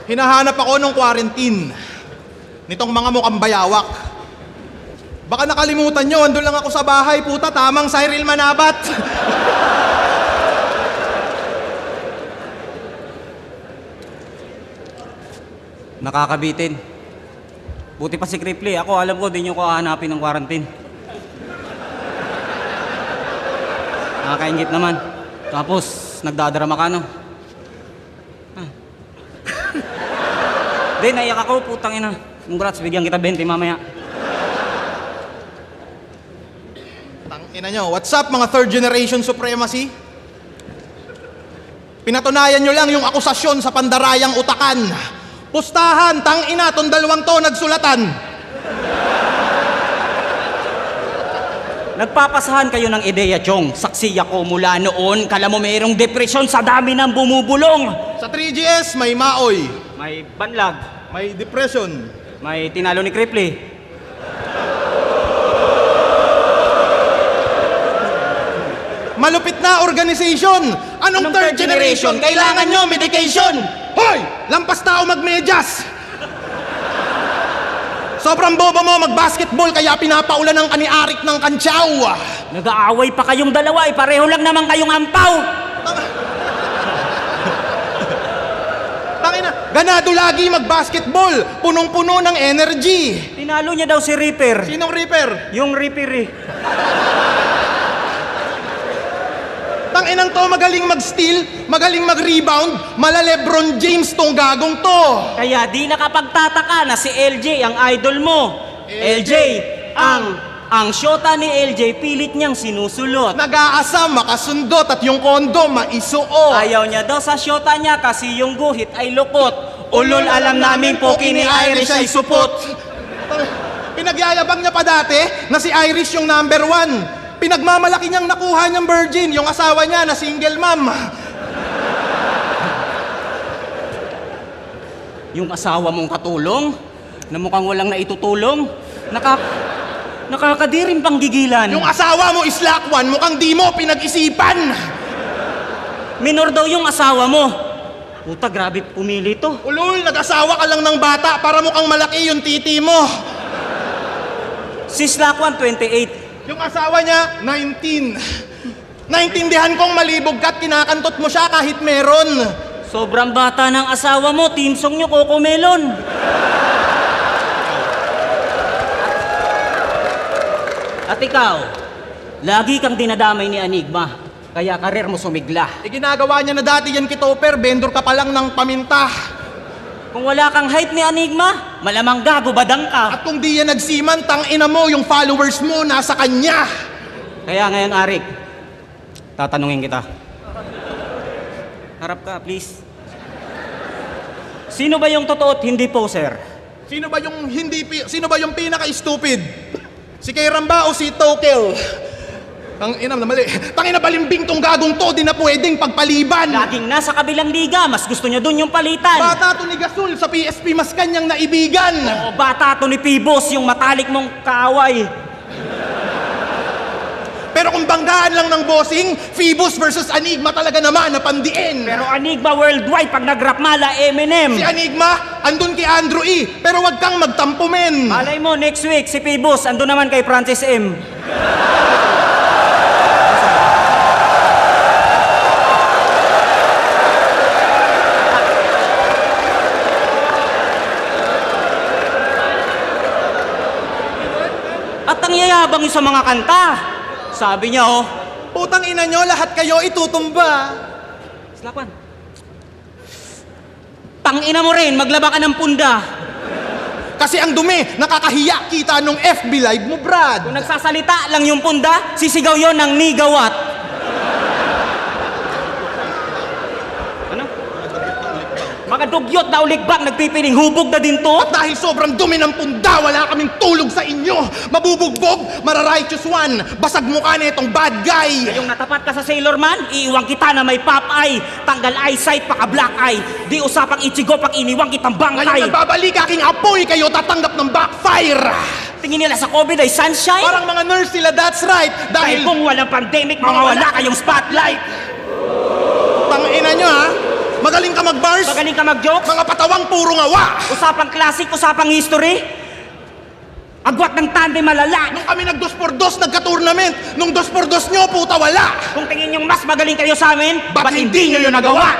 Hinahanap ako ng quarantine nitong mga mukhang bayawak. Baka nakalimutan nyo, andun lang ako sa bahay, puta, tamang Cyril Manabat. Nakakabitin. Buti pa si Cripply. Ako alam ko, di nyo ko hahanapin ng quarantine. Nakakaingit naman. Tapos, nagdadrama ka, no? Di, naiyak ako, putang ina. Congrats, bigyan kita 20 mamaya. Tangina nyo, what's up mga third generation supremacy? Pinatunayan nyo lang yung akusasyon sa pandarayang utakan. Pustahan, tangina, tong dalawang to nagsulatan. Nagpapasahan kayo ng ideya, Chong. Saksi ako mula noon. Kala mo mayroong depresyon sa dami ng bumubulong. Sa 3GS, may maoy, May banlag. may depression. May tinalo ni Cripply. Malupit na organization. Anong third generation? Kailangan nyo medication. Hoy! Lampas tao magmedyas. Sobrang bobo mo mag-basketball kaya pinapaulan ng kaniarik ng kantsaw. Nag-aaway pa kayong dalawa. Pareho lang naman kayong ampaw. Tangina, ganado lagi mag-basketball. Punong-puno ng energy. Tinalo niya daw si Reaper. Sinong Reaper? Yung Reaper eh. Tanginang to, magaling mag-steal, magaling mag-rebound, mala LeBron James tong gagong to. Kaya di nakapagtataka na si LJ ang idol mo. LJ, ang syota ni LJ pilit niyang sinusulot. Nag-aasam, makasundot at yung kondo maisuot. Ayaw niya daw sa syota niya kasi yung guhit ay lukot. Ulol, alam namin po kini Irish ay supot. Pinagyayabang niya pa dati na si Irish yung number 1. Pinagmamalaki niyang nakuha niyang virgin, yung asawa niya na single mom. Yung asawa mong katulong, na mukhang walang naitutulong, nakakadiring pang gigilan. Yung asawa mo is lakwan, mukhang di mo pinag-isipan. Minor daw yung asawa mo. Puta, grabe pumili to. Ulul, nag-asawa ka lang ng bata para mukhang malaki yung titi mo. Si Slakwan, 28. Yung asawa niya, 19. Naintindihan kong malibog ka't kinakantot mo siya kahit meron. Sobrang bata ng asawa mo, team song nyo, Coco Melon. At ikaw, lagi kang dinadamay ni Enigma, kaya karir mo sumigla. Ginagawa niya na dati yan kitoper, vendor ka pa lang ng paminta. Kung wala kang hype ni Enigma, malamang gago badang ka. At kung di yan nagsiman, tangina mo, yung followers mo nasa kanya. Kaya ngayon, Arik, tatanungin kita. Harap ka, please. Sino ba yung totoo at hindi poser? Sino ba yung pinaka-stupid? Si Kairam ba o si Tokel? Tangina na mali. Tangina balimbing tong gagong to, di na pwedeng pagpaliban. Laging nasa kabilang liga, mas gusto niya dun yung palitan. Bata to ni Gasol sa PSP, mas kanyang naibigan. O bata to ni Pibos, yung matalik mong kaaway. Pero kung banggaan lang ng bossing, Phoebus versus Enigma talaga naman na pandiin. Pero Enigma worldwide, pag nag-rap mala, Eminem. Si Enigma, andun kay Andrew E. Pero wag kang magtampo, men. Malay mo, next week, si Pibos, andun naman kay Francis M. At ang yayabang yung sa mga kanta. Sabi niya, oh, Putang ina nyo, lahat kayo itutumba. Slapan. Tangina mo rin, maglaba ka ng punda. Kasi ang dumi, nakakahiya kita nung FB Live mo, Brad. Kung nagsasalita lang yung punda, sisigaw yon ng nigawat. Ano? Mga dugyot na uligbag, nagpipiling hubog na din to. At dahil sobrang dumi ng punda, wala kaming tulog sa inyo. Mabubugbog, mararighteous one. Basag mukha na itong bad guy. Ngayong natapat ka sa Sailor Man, iiwang kita na may pop eye. Tanggal eyesight, paka black eye. Di usapang ichigo pag iniwang kitang Ngayon bangkay. nagbabalik aking apoy, kayo tatanggap ng backfire. Tingin nila sa COVID ay sunshine. Parang mga nurse sila, that's right. Dahil Dahil kung walang pandemic, mawawala kayong spotlight. tangina nyo ha, Magaling ka mag-bars? Magaling ka mag-jokes? Mga patawang puro ngawa! Usapang classic, usapang history? Agwat ng tandem malala. Nung kami nag-2x2 nagka-tournament, nung 2x2 nyo, puta wala! Kung tingin nyo mas magaling kayo sa amin, Ba't hindi nyo yun nagawa?